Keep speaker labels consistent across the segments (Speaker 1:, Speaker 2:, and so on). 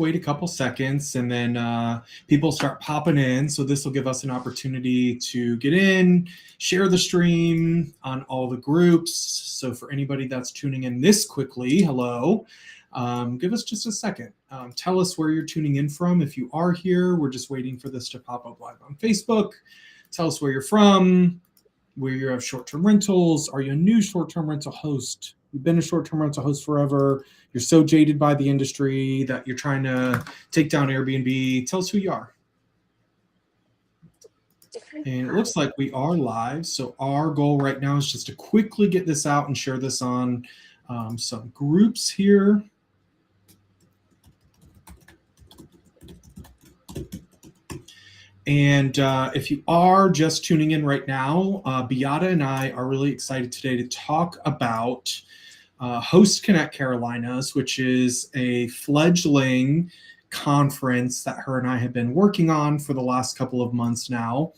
Speaker 1: wait a couple seconds and then people start popping in. So this will give us an opportunity to get in, share the stream on all the groups. So for anybody that's tuning in this quickly, hello, give us just a second. Tell us where you're tuning in from. If you are here, we're just waiting for this to pop up live on Facebook. Tell us where you're from, where you have short-term rentals. Are you a new short-term rental host? You've been a short-term rental host forever. You're so jaded by the industry that you're trying to take down Airbnb. Tell us who you are. And it looks like we are live. So our goal right now is just to quickly get this out and share this on some groups here. And if you are just tuning in right now, Beata and I are really excited today to talk about Host Connect Carolinas, which is a fledgling conference that her and I have been working on for the last couple of months now,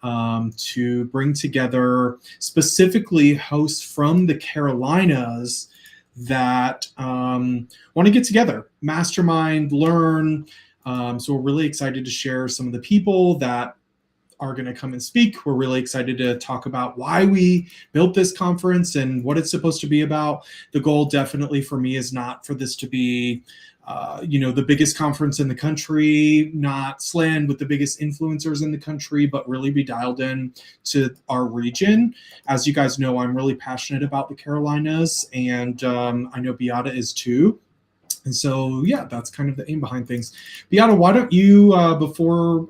Speaker 1: to bring together specifically hosts from the Carolinas that want to get together, mastermind, learn. So we're really excited to share some of the people that are going to come and speak. We're really excited to talk about why we built this conference and what it's supposed to be about. The goal definitely for me is not for this to be, the biggest conference in the country, not sland with the biggest influencers in the country, but really be dialed in to our region. As you guys know, I'm really passionate about the Carolinas, and I know Beata is too. And so, yeah, that's kind of the aim behind things. Beata, why don't you,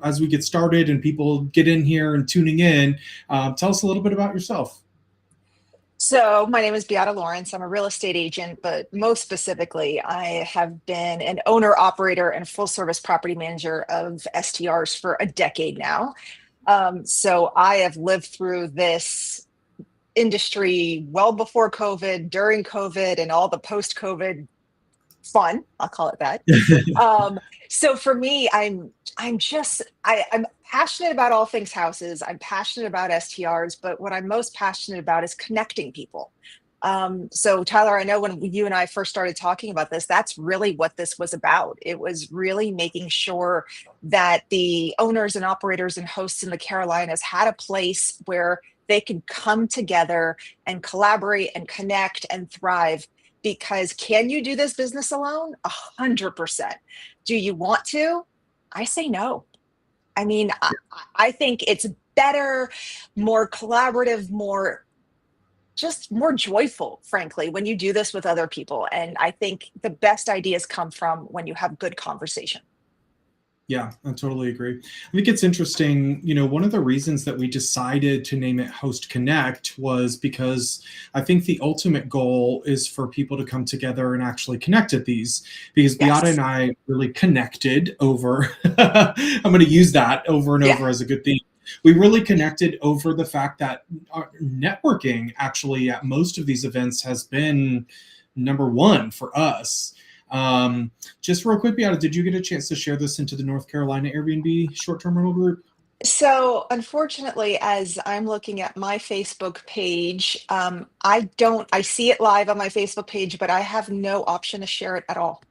Speaker 1: as we get started and people get in here and tuning in, tell us a little bit about yourself.
Speaker 2: So my name is Beata Lorinc. I'm a real estate agent, but most specifically, I have been an owner, operator, and full service property manager of STRs for a decade now. So I have lived through this industry well before COVID, during COVID, and all the post-COVID fun, I'll call it that. So for me, I'm passionate about all things houses. I'm passionate about STRs, but what I'm most passionate about is connecting people. So Tyler, I know when you and I first started talking about this, that's really what this was about. It was really making sure that the owners and operators and hosts in the Carolinas had a place where they could come together and collaborate and connect and thrive. Because can you do this business alone? 100%. Do you want to? I say no. I mean, I think it's better, more collaborative, more joyful, frankly, when you do this with other people. And I think the best ideas come from when you have good conversation.
Speaker 1: Yeah, I totally agree. I think it's interesting. One of the reasons that we decided to name it Host Connect was because I think the ultimate goal is for people to come together and actually connect at these. Because yes. Beata and I really connected over, I'm going to use that over and over as a good theme. We really connected over the fact that our networking actually at most of these events has been number one for us. Just real quick, Beata, did you get a chance to share this into the North Carolina Airbnb short-term rental group?
Speaker 2: So unfortunately, as I'm looking at my Facebook page, I see it live on my Facebook page, but I have no option to share it at all.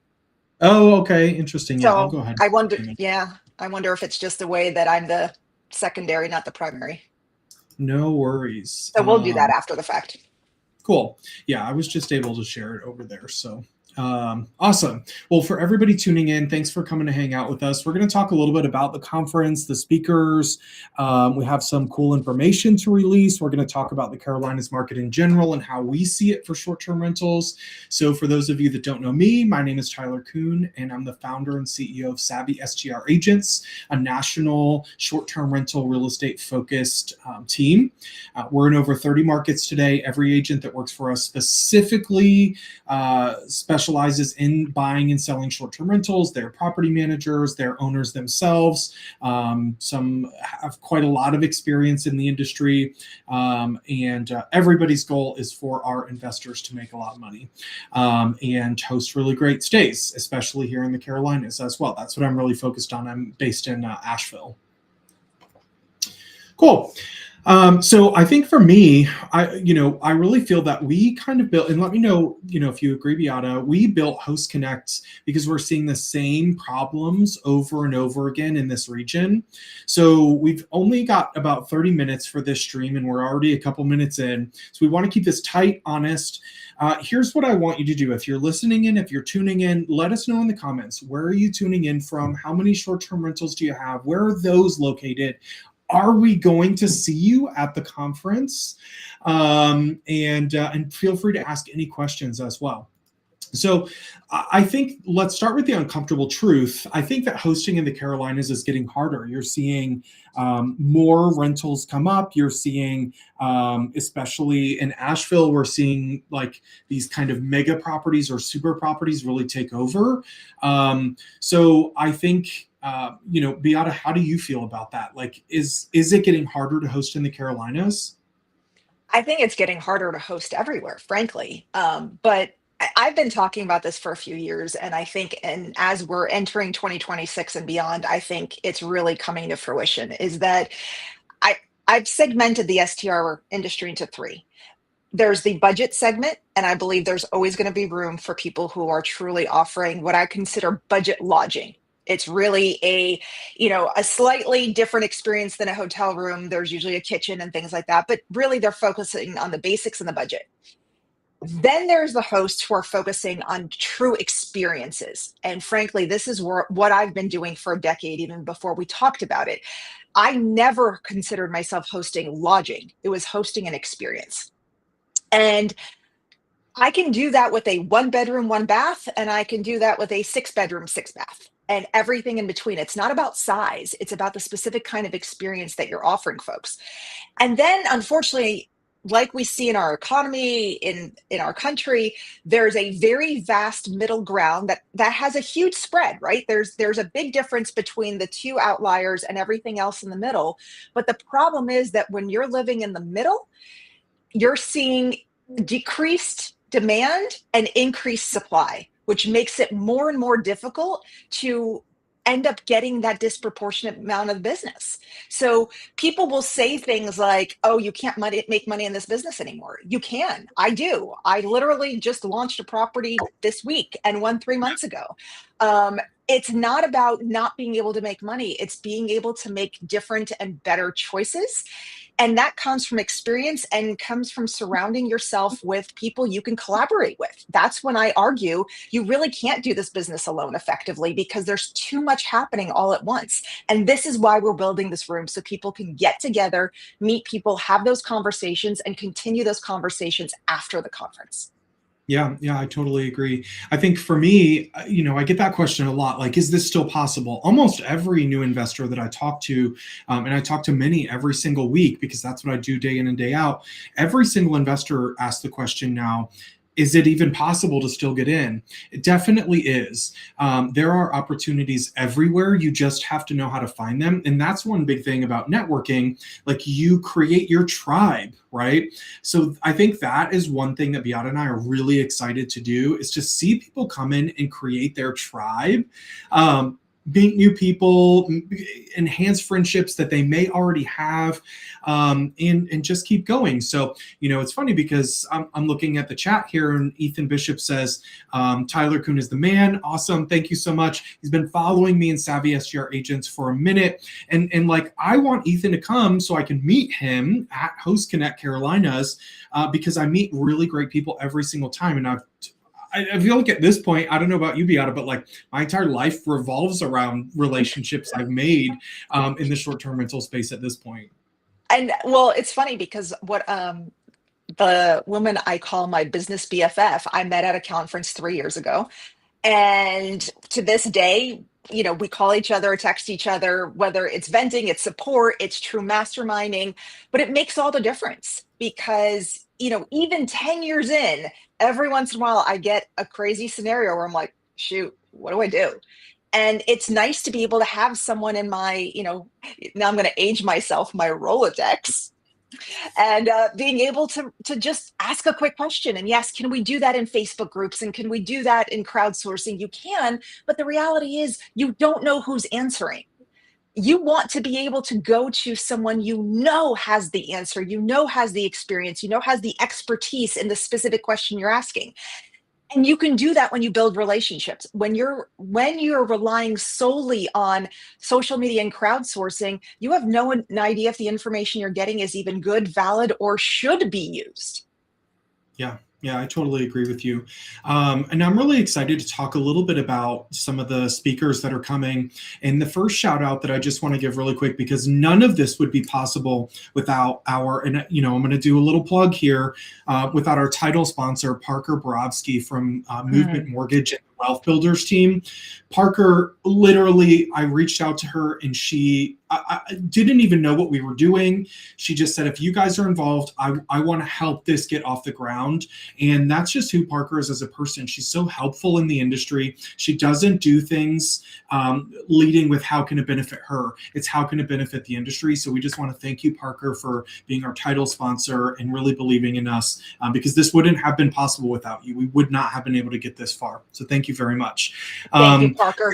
Speaker 1: Oh, okay. Interesting. Yeah, I'll go ahead.
Speaker 2: I wonder if it's just the way that I'm the secondary, not the primary.
Speaker 1: No worries.
Speaker 2: So we'll do that after the fact.
Speaker 1: Cool. Yeah, I was just able to share it over there. So awesome. Well, for everybody tuning in, thanks for coming to hang out with us. We're going to talk a little bit about the conference, the speakers. We have some cool information to release. We're going to talk about the Carolinas market in general and how we see it for short-term rentals. So for those of you that don't know me, my name is Tyler Coon, and I'm the founder and CEO of Savvy STR Agents, a national short-term rental real estate focused team. We're in over 30 markets today. Every agent that works for us specifically specializes in buying and selling short-term rentals. They're property managers, they're owners themselves. Some have quite a lot of experience in the industry, and everybody's goal is for our investors to make a lot of money and host really great stays, especially here in the Carolinas as well. That's what I'm really focused on. I'm based in Asheville. Cool. So I think for me, I really feel that we kind of built, and let me know, if you agree, Beata, we built Host Connect because we're seeing the same problems over and over again in this region. So we've only got about 30 minutes for this stream, and we're already a couple minutes in. So we want to keep this tight, honest. Here's what I want you to do. If you're listening in, if you're tuning in, let us know in the comments. Where are you tuning in from? How many short-term rentals do you have? Where are those located? Are we going to see you at the conference? And feel free to ask any questions as well. So I think let's start with the uncomfortable truth. I think that hosting in the Carolinas is getting harder. You're seeing more rentals come up. You're seeing, especially in Asheville, we're seeing like these kind of mega properties or super properties really take over. So I think, Beata, how do you feel about that? Like, is it getting harder to host in the Carolinas?
Speaker 2: I think it's getting harder to host everywhere, frankly. But I've been talking about this for a few years, and I think, and as we're entering 2026 and beyond, I think it's really coming to fruition. Is that I I've segmented the STR industry into three. There's the budget segment, and I believe there's always going to be room for people who are truly offering what I consider budget lodging. It's really a slightly different experience than a hotel room. There's usually a kitchen and things like that, but really they're focusing on the basics and the budget. Then there's the hosts who are focusing on true experiences. And frankly, this is what I've been doing for a decade, even before we talked about it. I never considered myself hosting lodging, it was hosting an experience. And I can do that with a one bedroom, one bath, and I can do that with a six bedroom, six bath, and everything in between. It's not about size, it's about the specific kind of experience that you're offering folks. And then, unfortunately, like we see in our economy, in our country, there's a very vast middle ground that has a huge spread, right? There's a big difference between the two outliers and everything else in the middle. But the problem is that when you're living in the middle, you're seeing decreased demand and increased supply, which makes it more and more difficult to end up getting that disproportionate amount of business. So people will say things like, "Oh, you can't make money in this business anymore." You can. I do. I literally just launched a property this week and one 3 months ago. It's not about not being able to make money. It's being able to make different and better choices, and that comes from experience and comes from surrounding yourself with people you can collaborate with. That's when I argue you really can't do this business alone effectively, because there's too much happening all at once. And this is why we're building this room, so people can get together, meet people, have those conversations, and continue those conversations after the conference.
Speaker 1: Yeah, I totally agree. I think for me, I get that question a lot. Like, is this still possible? Almost every new investor that I talk to, and I talk to many every single week because that's what I do day in and day out. Every single investor asks the question now, is it even possible to still get in? It definitely is. There are opportunities everywhere. You just have to know how to find them. And that's one big thing about networking. Like, you create your tribe, right? So I think that is one thing that Beata and I are really excited to do, is to see people come in and create their tribe. Meet new people, enhance friendships that they may already have, and just keep going. So, it's funny because I'm looking at the chat here, and Ethan Bishop says, Tyler Coon is the man. Awesome. Thank you so much. He's been following me in Savvy SGR Agents for a minute. And like, I want Ethan to come so I can meet him at Host Connect Carolinas, because I meet really great people every single time. And I feel like at this point, I don't know about you, Beata, but like, my entire life revolves around relationships I've made in the short-term rental space at this point.
Speaker 2: And well, it's funny because what the woman I call my business BFF, I met at a conference 3 years ago. And to this day, we call each other, text each other, whether it's venting, it's support, it's true masterminding, but it makes all the difference because, even 10 years in, every once in a while, I get a crazy scenario where I'm like, shoot, what do I do? And it's nice to be able to have someone in my, now I'm going to age myself, my Rolodex, and being able to just ask a quick question. And yes, can we do that in Facebook groups, and can we do that in crowdsourcing? You can, but the reality is you don't know who's answering. You want to be able to go to someone you know has the answer, you know has the experience, you know has the expertise in the specific question you're asking. And you can do that when you build relationships. When you're relying solely on social media and crowdsourcing, you have no idea if the information you're getting is even good, valid, or should be used.
Speaker 1: Yeah, yeah, I totally agree with you. And I'm really excited to talk a little bit about some of the speakers that are coming. And the first shout out that I just want to give really quick, because none of this would be possible without and I'm going to do a little plug here, without our title sponsor, Parker Borowski from Movement
Speaker 2: Mm.
Speaker 1: Mortgage and Wealth Builders team. Parker, literally, I reached out to her and I didn't even know what we were doing. She just said, if you guys are involved, I want to help this get off the ground. And that's just who Parker is as a person. She's so helpful in the industry. She doesn't do things leading with how can it benefit her. It's how can it benefit the industry. So we just want to thank you, Parker, for being our title sponsor and really believing in us, because this wouldn't have been possible without you. We would not have been able to get this far. So thank you very much.
Speaker 2: Thank you,
Speaker 1: Um,
Speaker 2: Parker.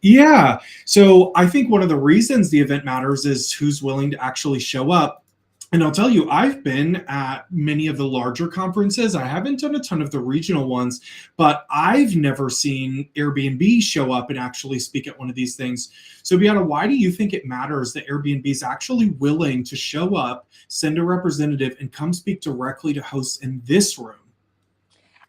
Speaker 1: yeah. So I think one of the reasons the event matters is who's willing to actually show up. And I'll tell you, I've been at many of the larger conferences. I haven't done a ton of the regional ones, but I've never seen Airbnb show up and actually speak at one of these things. So, Beata, why do you think it matters that Airbnb is actually willing to show up, send a representative, and come speak directly to hosts in this room?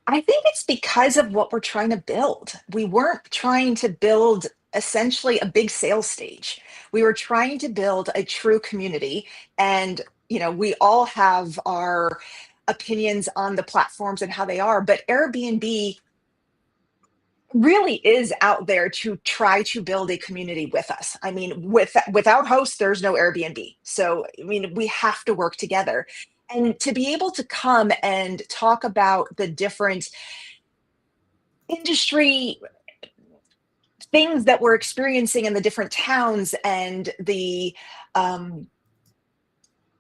Speaker 2: I think it's because of what we're trying to build. We weren't trying to build essentially a big sales stage. We were trying to build a true community. And, we all have our opinions on the platforms and how they are, but Airbnb really is out there to try to build a community with us. I mean, without hosts, there's no Airbnb. So, I mean, we have to work together. And to be able to come and talk about the different industry things that we're experiencing in the different towns and the um,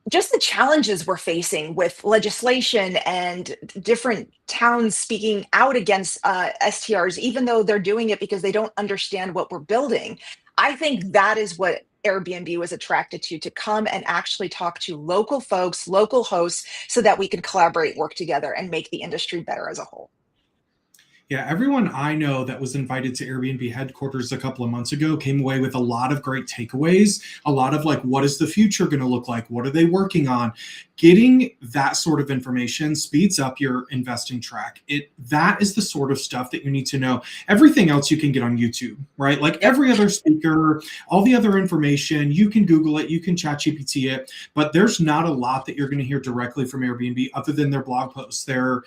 Speaker 2: just the challenges we're facing with legislation and different towns speaking out against STRs, even though they're doing it because they don't understand what we're building. I think that is what Airbnb was attracted to come and actually talk to local folks, local hosts, so that we can collaborate, work together, and make the industry better as a whole.
Speaker 1: Yeah, everyone I know that was invited to Airbnb headquarters a couple of months ago came away with a lot of great takeaways, a lot of like, what is the future going to look like? What are they working on? Getting that sort of information speeds up your investing track. That is the sort of stuff that you need to know. Everything else you can get on YouTube, right? Like
Speaker 2: Yep.
Speaker 1: every other speaker, all the other information, you can Google it, you can chat GPT it, but there's not a lot that you're going to hear directly from Airbnb other than their blog posts, their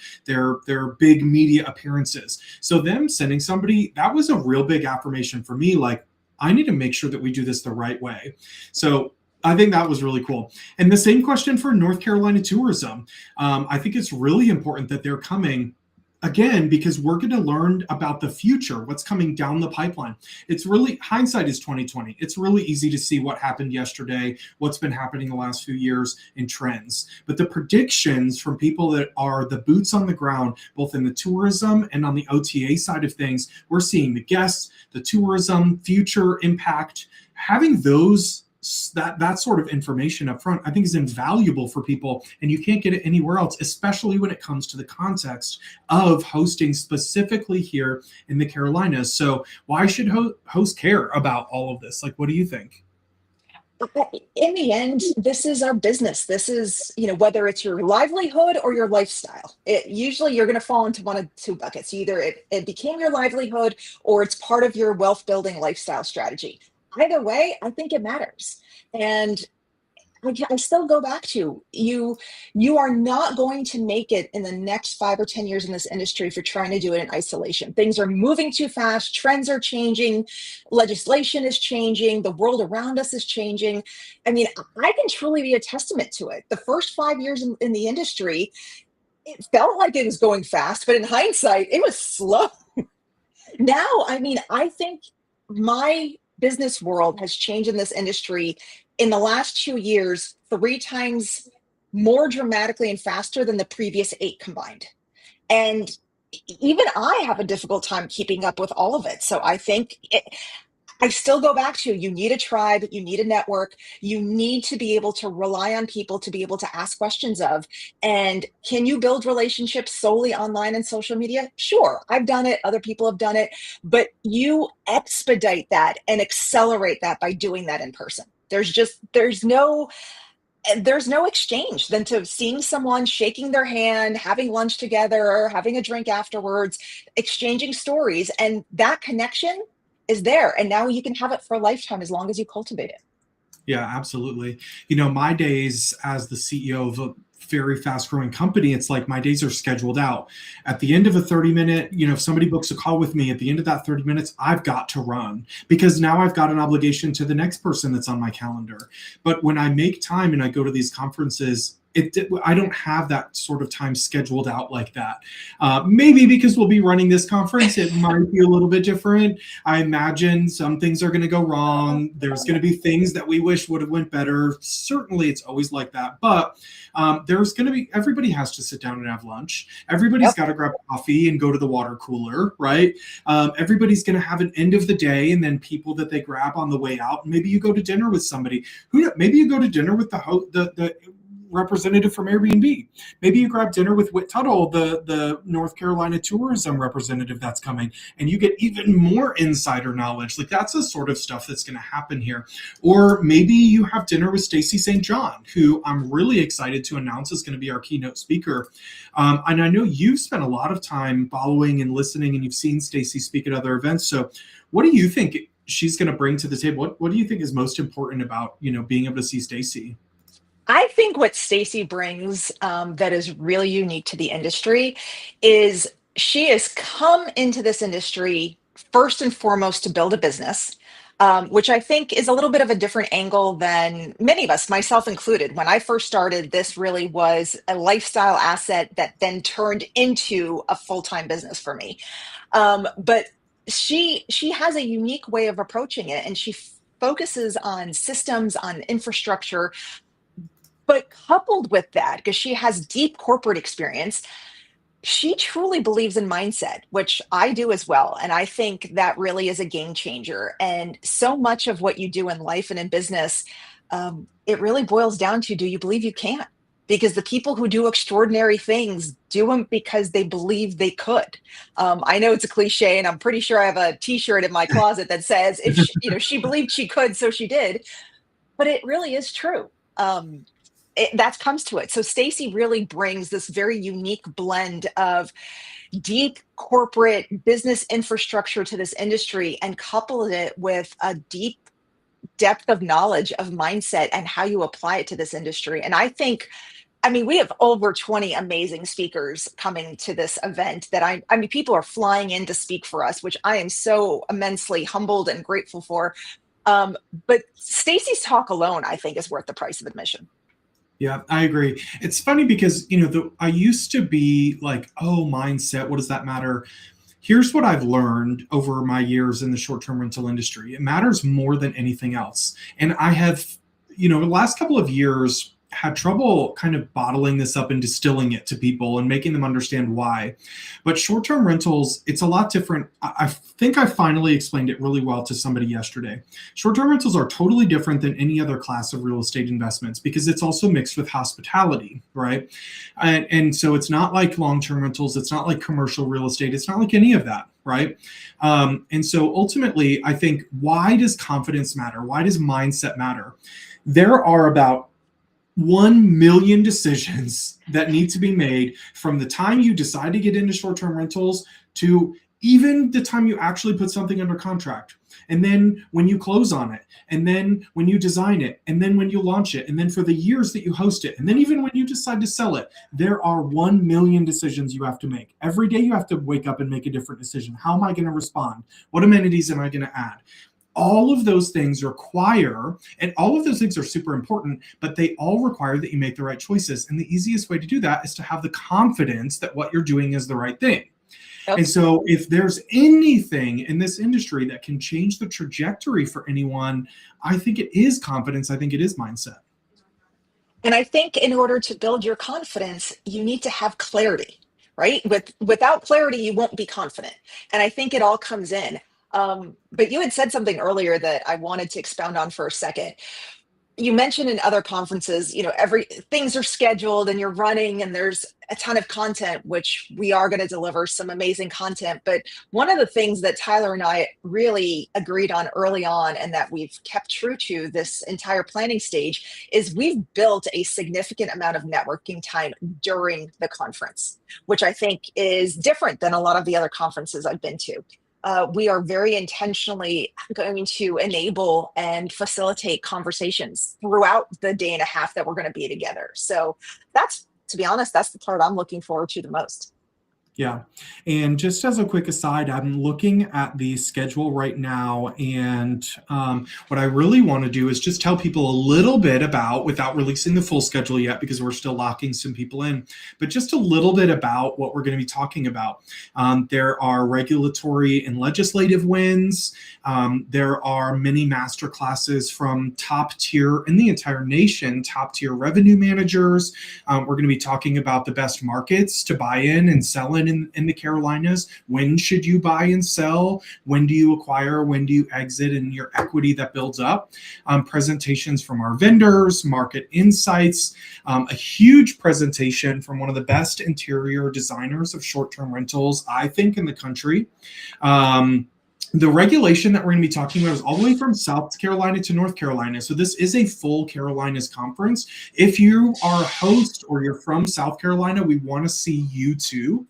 Speaker 1: big media appearances. So them sending somebody, that was a real big affirmation for me. Like, I need to make sure that we do this the right way. So I think that was really cool. And the same question for North Carolina tourism. I think it's really important that they're coming again, because we're going to learn about the future, what's coming down the pipeline. It's really, hindsight is 2020. It's really easy to see what happened yesterday, what's been happening the last few years, and trends. But the predictions from people that are the boots on the ground, both in the tourism and on the OTA side of things, we're seeing the guests, the tourism, future impact, having that sort of information up front, I think is invaluable for people, and you can't get it anywhere else, especially when it comes to the context of hosting specifically here in the Carolinas. So why should hosts care about all of this? Like, what do you think?
Speaker 2: In the end, this is our business. This is, whether it's your livelihood or your lifestyle. Usually you're going to fall into one of two buckets. Either it became your livelihood or it's part of your wealth building lifestyle strategy. Either way, I think it matters. And I still go back to you. You are not going to make it in the next 5 or 10 years in this industry if you're trying to do it in isolation. Things are moving too fast. Trends are changing. Legislation is changing. The world around us is changing. I mean, I can truly be a testament to it. The first 5 years in the industry, it felt like it was going fast, but in hindsight, it was slow. Now, I mean, I think my business world has changed in this industry in the last 2 years 3 times more dramatically and faster than the previous 8 combined. And even I have a difficult time keeping up with all of it. So I think I still go back to you need a tribe, you need a network, you need to be able to rely on people to be able to ask questions of. And can you build relationships solely online and social media? Sure, I've done it, other people have done it, but you expedite that and accelerate that by doing that in person. There's no exchange than to seeing someone, shaking their hand, having lunch together, having a drink afterwards, exchanging stories, and that connection is there. And now you can have it for a lifetime as long as you cultivate it.
Speaker 1: Yeah, absolutely. My days as the CEO of a very fast growing company, it's like my days are scheduled out. At the end of a 30-minute, if somebody books a call with me, at the end of that 30 minutes, I've got to run because now I've got an obligation to the next person that's on my calendar. But when I make time and I go to these conferences, I don't have that sort of time scheduled out like that. Maybe because we'll be running this conference, it might be a little bit different. I imagine some things are going to go wrong. There's going to be things that we wish would have went better. Certainly, it's always like that. But there's going to be, everybody has to sit down and have lunch. Everybody's
Speaker 2: Yep.
Speaker 1: got to grab coffee and go to the water cooler, right? Everybody's going to have an end of the day and then people that they grab on the way out. Maybe you go to dinner with somebody. Maybe you go to dinner with the representative from Airbnb. Maybe you grab dinner with Whit Tuttle, the North Carolina tourism representative that's coming, and you get even more insider knowledge. Like that's the sort of stuff that's going to happen here. Or maybe you have dinner with Stacy St. John, who I'm really excited to announce is going to be our keynote speaker. And I know you've spent a lot of time following and listening, and you've seen Stacy speak at other events. So what do you think she's going to bring to the table? What do you think is most important about, being able to see Stacy?
Speaker 2: I think what Stacy brings that is really unique to the industry is she has come into this industry first and foremost to build a business, which I think is a little bit of a different angle than many of us, myself included. When I first started, this really was a lifestyle asset that then turned into a full-time business for me. But she has a unique way of approaching it, and she focuses on systems, on infrastructure, but coupled with that, because she has deep corporate experience, she truly believes in mindset, which I do as well. And I think that really is a game changer. And so much of what you do in life and in business, it really boils down to, do you believe you can? Because the people who do extraordinary things do them because they believe they could. I know it's a cliche, and I'm pretty sure I have a T-shirt in my closet that says, "If she believed she could, so she did." But it really is true. That comes to it. So Stacy really brings this very unique blend of deep corporate business infrastructure to this industry and coupled it with a deep depth of knowledge of mindset and how you apply it to this industry. And I mean, we have over 20 amazing speakers coming to this event that I mean, people are flying in to speak for us, which I am so immensely humbled and grateful for. Um, but Stacy's talk alone, I think, is worth the price of admission.
Speaker 1: Yeah, I agree. It's funny because, I used to be like, oh, mindset, what does that matter? Here's what I've learned over my years in the short-term rental industry. It matters more than anything else. And I have, the last couple of years had trouble kind of bottling this up and distilling it to people and making them understand why. But short-term rentals, it's a lot different. I think I finally explained it really well to somebody yesterday. Short-term rentals are totally different than any other class of real estate investments because it's also mixed with hospitality, right? And so it's not like long-term rentals. It's not like commercial real estate. It's not like any of that, right? And so ultimately, I think, why does confidence matter? Why does mindset matter? There are about 1 million decisions that need to be made from the time you decide to get into short-term rentals to even the time you actually put something under contract. And then when you close on it, and then when you design it, and then when you launch it, and then for the years that you host it, and then even when you decide to sell it, there are 1 million decisions you have to make. Every day you have to wake up and make a different decision. How am I going to respond? What amenities am I going to add? All of those things require, and all of those things are super important, but they all require that you make the right choices. And the easiest way to do that is to have the confidence that what you're doing is the right thing.
Speaker 2: Yep.
Speaker 1: And so if there's anything in this industry that can change the trajectory for anyone, I think it is confidence. I think it is mindset.
Speaker 2: And I think in order to build your confidence, you need to have clarity, right? Without clarity, you won't be confident. And I think it all comes in. But you had said something earlier that I wanted to expound on for a second. You mentioned in other conferences, every things are scheduled and you're running and there's a ton of content, which we are going to deliver some amazing content. But one of the things that Tyler and I really agreed on early on and that we've kept true to this entire planning stage is we've built a significant amount of networking time during the conference, which I think is different than a lot of the other conferences I've been to. We are very intentionally going to enable and facilitate conversations throughout the day and a half that we're going to be together. So that's, to be honest, that's the part I'm looking forward to the most.
Speaker 1: Yeah. And just as a quick aside, I'm looking at the schedule right now. And what I really want to do is just tell people a little bit about, without releasing the full schedule yet, because we're still locking some people in, but just a little bit about what we're going to be talking about. There are regulatory and legislative wins. There are many master classes from top tier in the entire nation, top tier revenue managers. We're going to be talking about the best markets to buy in and sell in the Carolinas. When should you buy and sell? When do you acquire? When do you exit? And your equity that builds up. Presentations from our vendors, market insights, a huge presentation from one of the best interior designers of short-term rentals, I think, in the country. The regulation that we're going to be talking about is all the way from South Carolina to North Carolina. So this is a full Carolinas conference. If you are a host or you're from South Carolina, we want to see you too.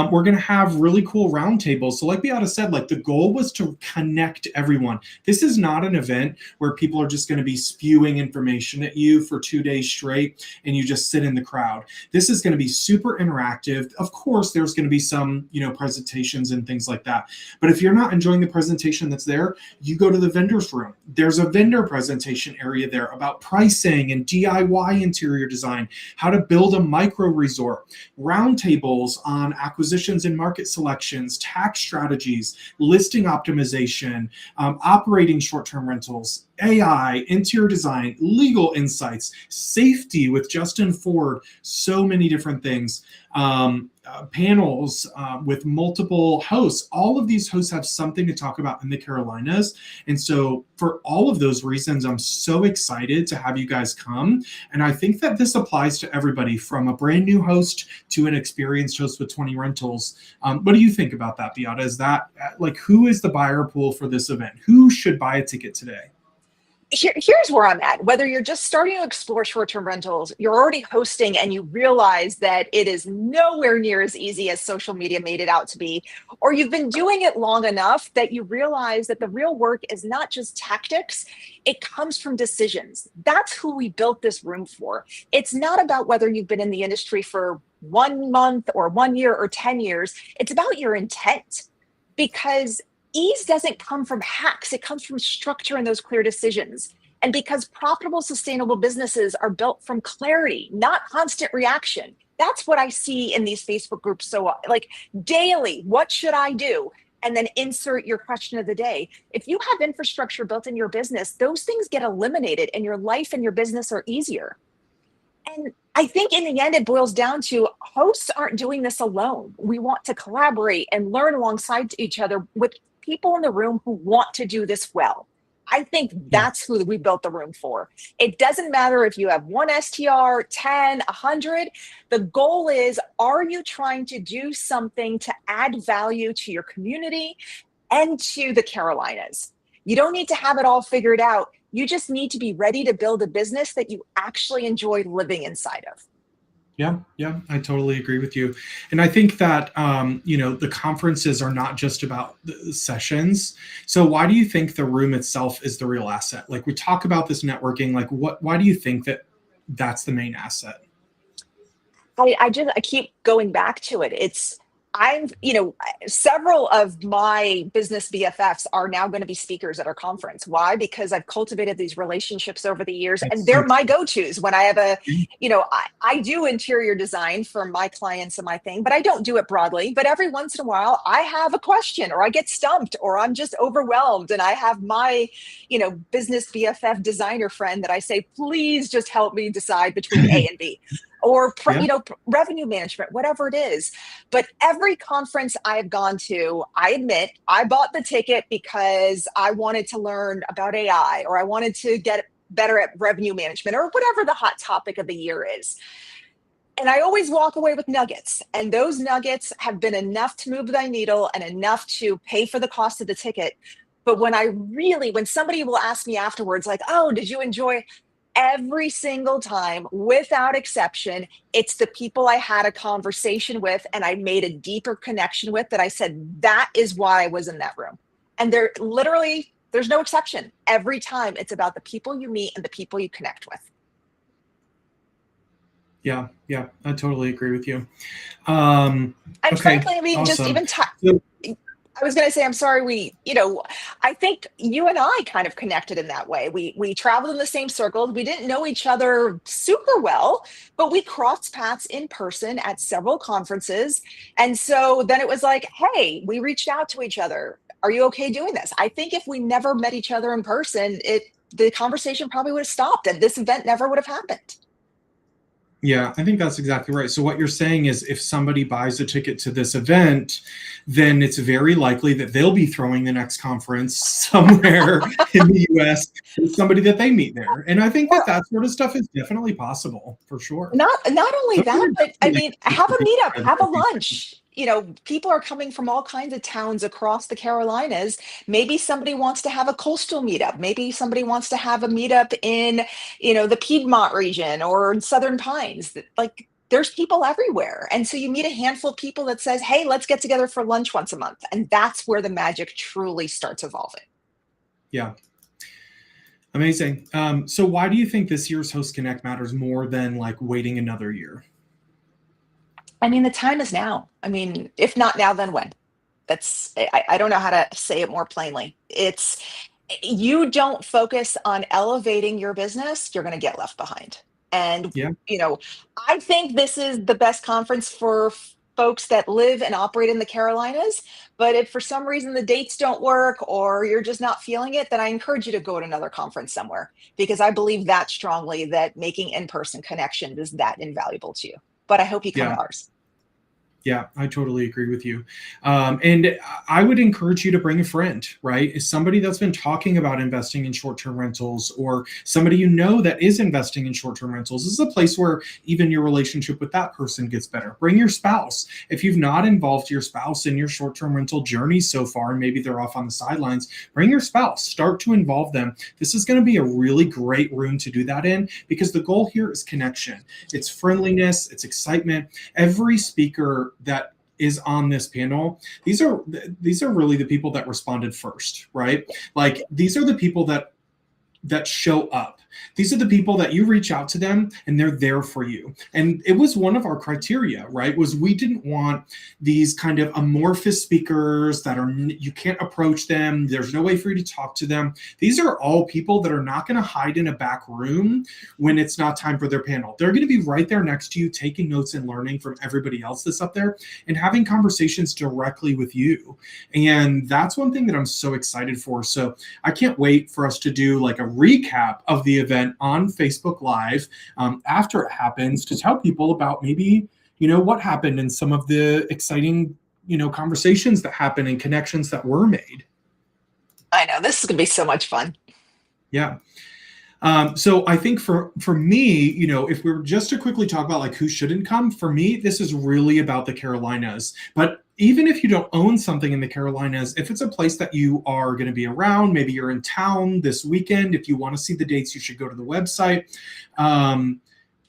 Speaker 1: We're going to have really cool roundtables. So like Beata said, like the goal was to connect everyone. This is not an event where people are just going to be spewing information at you for 2 days straight and you just sit in the crowd. This is going to be super interactive. Of course, there's going to be some, presentations and things like that. But if you're not enjoying the presentation that's there, you go to the vendor's room. There's a vendor presentation area there about pricing and DIY interior design, how to build a micro resort, roundtables on acquisitions and market selections, tax strategies, listing optimization, operating short-term rentals, AI, interior design, legal insights, safety with Justin Ford, so many different things. Panels with multiple hosts. All of these hosts have something to talk about in the Carolinas. And so for all of those reasons, I'm so excited to have you guys come. And I think that this applies to everybody from a brand new host to an experienced host with 20 rentals. What do you think about that, Beata? Is that like, who is the buyer pool for this event? Who should buy a ticket today?
Speaker 2: Here's where I'm at. Whether you're just starting to explore short-term rentals, you're already hosting and you realize that it is nowhere near as easy as social media made it out to be, or you've been doing it long enough that you realize that the real work is not just tactics, it comes from decisions. That's who we built this room for. It's not about whether you've been in the industry for 1 month or 1 year or 10 years. It's about your intent, because ease doesn't come from hacks. It comes from structure and those clear decisions. And because profitable, sustainable businesses are built from clarity, not constant reaction. That's what I see in these Facebook groups. So like daily, what should I do? And then insert your question of the day. If you have infrastructure built in your business, those things get eliminated and your life and your business are easier. And I think in the end, it boils down to hosts aren't doing this alone. We want to collaborate and learn alongside each other with people in the room who want to do this well. I think that's who we built the room for. It doesn't matter if you have 1 STR, 10, 100. The goal is, are you trying to do something to add value to your community and to the Carolinas? You don't need to have it all figured out. You just need to be ready to build a business that you actually enjoy living inside of.
Speaker 1: Yeah, I totally agree with you. And I think that, the conferences are not just about the sessions. So why do you think the room itself is the real asset? Like, we talk about this networking, like why do you think that that's the main asset?
Speaker 2: I keep going back to it. Several of my business BFFs are now going to be speakers at our conference. Why? Because I've cultivated these relationships over the years, and they're my go-tos when I have I do interior design for my clients and my thing, but I don't do it broadly. But every once in a while, I have a question, or I get stumped, or I'm just overwhelmed, and I have my, business BFF designer friend that I say, please just help me decide between A and B. or
Speaker 1: Yeah.
Speaker 2: revenue management, whatever it is. But every conference I've gone to, I admit I bought the ticket because I wanted to learn about AI, or I wanted to get better at revenue management, or whatever the hot topic of the year is. And I always walk away with nuggets, and those nuggets have been enough to move the needle and enough to pay for the cost of the ticket. But when somebody will ask me afterwards, like, oh, did you enjoy? Every single time, without exception, it's the people I had a conversation with and I made a deeper connection with, that I said, that is why I was in that room. And there's no exception. Every time it's about the people you meet and the people you connect with.
Speaker 1: Yeah, yeah, I totally agree with you.
Speaker 2: And
Speaker 1: Okay,
Speaker 2: frankly, I mean, just
Speaker 1: awesome.
Speaker 2: even
Speaker 1: So,
Speaker 2: I was going to say, I'm sorry. I think you and I kind of connected in that way. We traveled in the same circles. We didn't know each other super well, but we crossed paths in person at several conferences. And so then it was like, hey, we reached out to each other. Are you okay doing this? I think if we never met each other in person, the conversation probably would have stopped, and this event never would have happened.
Speaker 1: yeah, I think that's exactly right. So what you're saying is if somebody buys a ticket to this event, then it's very likely that they'll be throwing the next conference somewhere in the US with somebody that they meet there. And I think that
Speaker 2: Or
Speaker 1: that sort of stuff is definitely possible for sure.
Speaker 2: not only
Speaker 1: Those
Speaker 2: that,
Speaker 1: are
Speaker 2: but I
Speaker 1: definitely
Speaker 2: mean, have a meetup,
Speaker 1: like
Speaker 2: have a lunch. People are coming from all kinds of towns across the Carolinas. Maybe somebody wants to have a coastal meetup. Maybe somebody wants to have a meetup in, the Piedmont region or in Southern Pines. Like, there's people everywhere. And so you meet a handful of people that says, hey, let's get together for lunch once a month. And that's where the magic truly starts evolving.
Speaker 1: Yeah. Amazing. So why do you think this year's Host Connect matters more than like waiting another year?
Speaker 2: I mean, the time is now. I mean, if not now, then when? I don't know how to say it more plainly. It's You don't focus on elevating your business, you're going to get left behind. And,
Speaker 1: Yeah.
Speaker 2: I think this is the best conference for folks that live and operate in the Carolinas. But if for some reason the dates don't work or you're just not feeling it, then I encourage you to go to another conference somewhere, because I believe that strongly, that making in person connections is that invaluable to you. But I hope you come
Speaker 1: Yeah.
Speaker 2: to ours.
Speaker 1: Yeah, I totally agree with you. And I would encourage you to bring a friend, right? Is somebody that's been talking about investing in short-term rentals, or somebody that is investing in short-term rentals. This is a place where even your relationship with that person gets better. Bring your spouse. If you've not involved your spouse in your short-term rental journey so far, and maybe they're off on the sidelines, bring your spouse. Start to involve them. This is going to be a really great room to do that in, because the goal here is connection. It's friendliness, it's excitement. Every speaker that is on this panel, these are really the people that responded first, right? Like, these are the people that show up. These are the people that you reach out to them and they're there for you. And it was one of our criteria, right? Was we didn't want these kind of amorphous speakers that you can't approach them. There's no way for you to talk to them. These are all people that are not going to hide in a back room when it's not time for their panel. They're going to be right there next to you, taking notes and learning from everybody else that's up there and having conversations directly with you. And that's one thing that I'm so excited for. So I can't wait for us to do like a recap of the event on Facebook Live after it happens, to tell people about maybe, what happened and some of the exciting, conversations that happened and connections that were made.
Speaker 2: I know this is going to be so much fun.
Speaker 1: Yeah. So I think for me, if we were just to quickly talk about like who shouldn't come, for me, this is really about the Carolinas. But even if you don't own something in the Carolinas, if it's a place that you are going to be around, maybe you're in town this weekend, if you want to see the dates, you should go to the website.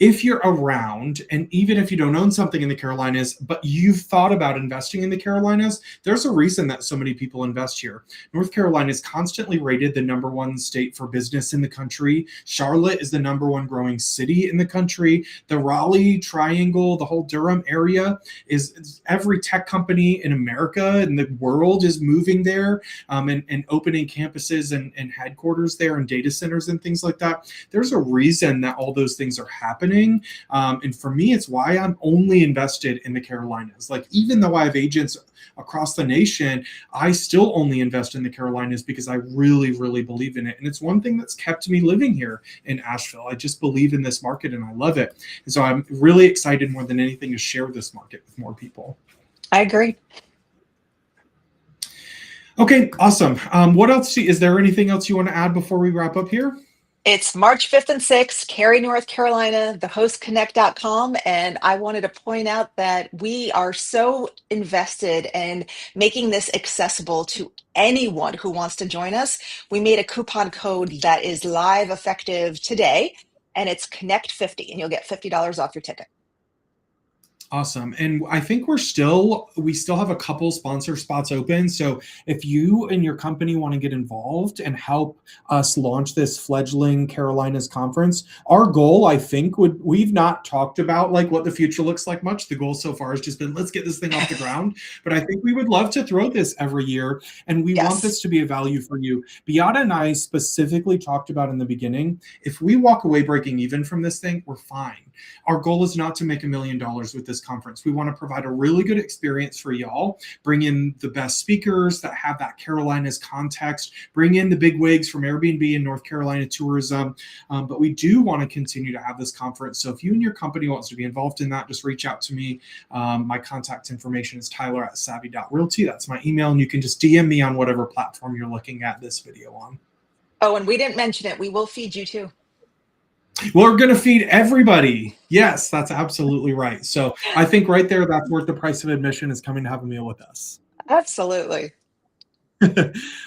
Speaker 1: If you're around, and even if you don't own something in the Carolinas, but you've thought about investing in the Carolinas, there's a reason that so many people invest here. North Carolina is constantly rated the #1 state for business in the country. Charlotte is the #1 growing city in the country. The Raleigh Triangle, the whole Durham area, is every tech company in America and the world is moving there, and opening campuses and headquarters there and data centers and things like that. There's a reason that all those things are happening. happening. And for me, it's why I'm only invested in the Carolinas. Like, even though I have agents across the nation, I still only invest in the Carolinas because I really, really believe in it. And it's one thing that's kept me living here in Asheville. I just believe in this market and I love it. And so I'm really excited more than anything to share this market with more people.
Speaker 2: I agree.
Speaker 1: Okay, awesome. What else? Is there anything else you want to add before we wrap up here?
Speaker 2: It's March 5th and 6th, Cary, North Carolina, thehostconnect.com. And I wanted to point out that we are so invested in making this accessible to anyone who wants to join us. We made a coupon code that is live effective today, and it's Connect50, and you'll get $50 off your ticket.
Speaker 1: Awesome. And I think we still have a couple sponsor spots open. So if you and your company want to get involved and help us launch this fledgling Carolinas conference, our goal, I think, we've not talked about like what the future looks like much. The goal so far has just been, let's get this thing off the ground. But I think we would love to throw this every year. And we want this to be a value for you. Beata and I specifically talked about in the beginning, if we walk away breaking even from this thing, we're fine. Our goal is not to make $1 million with this conference. We want to provide a really good experience for y'all, bring in the best speakers that have that Carolinas context, bring in the big wigs from Airbnb and North Carolina tourism. But we do want to continue to have this conference. So if you and your company wants to be involved in that, just reach out to me. My contact information is tyler@savvy.realty. That's my email. And you can just DM me on whatever platform you're looking at this video on.
Speaker 2: Oh, and we didn't mention it. We will feed you too.
Speaker 1: We're going to feed everybody. Yes, that's absolutely right. So I think right there, that's worth the price of admission, is coming to have a meal with us.
Speaker 2: Absolutely.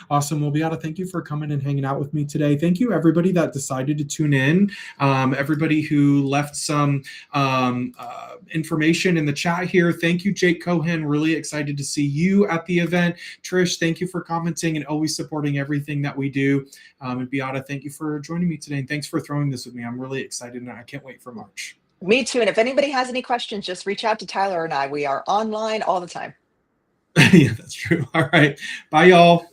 Speaker 1: Awesome. Well, Beata, thank you for coming and hanging out with me today. Thank you, everybody that decided to tune in. Everybody who left some information in the chat here. Thank you, Jake Cohen. Really excited to see you at the event. Trish, thank you for commenting and always supporting everything that we do. And Beata, thank you for joining me today. And thanks for throwing this with me. I'm really excited and I can't wait for March.
Speaker 2: Me too. And if anybody has any questions, just reach out to Tyler and I. We are online all the time.
Speaker 1: Yeah, that's true. All right. Bye, y'all.